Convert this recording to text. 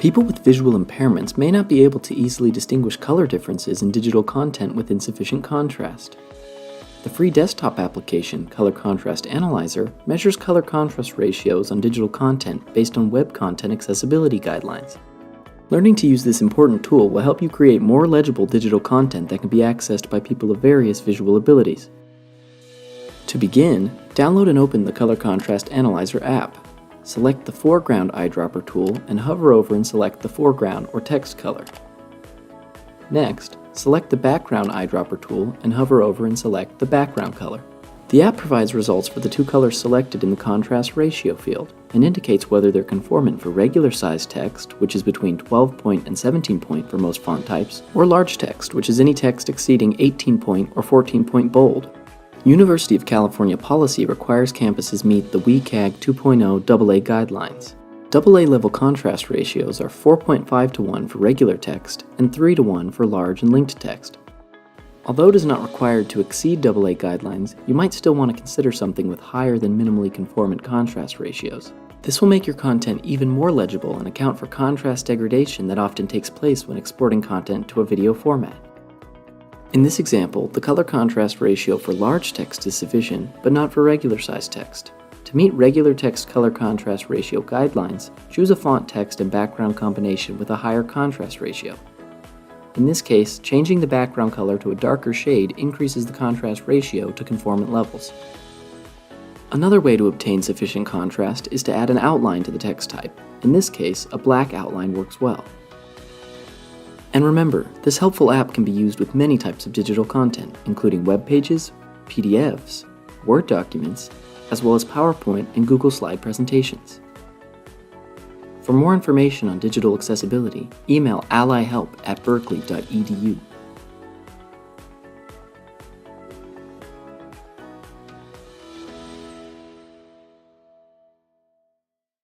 People with visual impairments may not be able to easily distinguish color differences in digital content with insufficient contrast. The free desktop application, Color Contrast Analyser, measures color contrast ratios on digital content based on web content accessibility guidelines. Learning to use this important tool will help you create more legible digital content that can be accessed by people of various visual abilities. To begin, download and open the Color Contrast Analyser app. Select the foreground eyedropper tool and hover over and select the foreground or text color. Next, select the background eyedropper tool and hover over and select the background color. The app provides results for the two colors selected in the contrast ratio field and indicates whether they're conformant for regular size text, which is between 12 point and 17 point for most font types, or large text, which is any text exceeding 18 point or 14 point bold. University of California policy requires campuses meet the WCAG 2.0 AA guidelines. AA level contrast ratios are 4.5 to 1 for regular text and 3 to 1 for large and linked text. Although it is not required to exceed AA guidelines, you might still want to consider something with higher than minimally conformant contrast ratios. This will make your content even more legible and account for contrast degradation that often takes place when exporting content to a video format. In this example, the color contrast ratio for large text is sufficient, but not for regular size text. To meet regular text color contrast ratio guidelines, choose a font text and background combination with a higher contrast ratio. In this case, changing the background color to a darker shade increases the contrast ratio to conformant levels. Another way to obtain sufficient contrast is to add an outline to the text type. In this case, a black outline works well. And remember, this helpful app can be used with many types of digital content, including web pages, PDFs, Word documents, as well as PowerPoint and Google Slide presentations. For more information on digital accessibility, email allyhelp@berkeley.edu.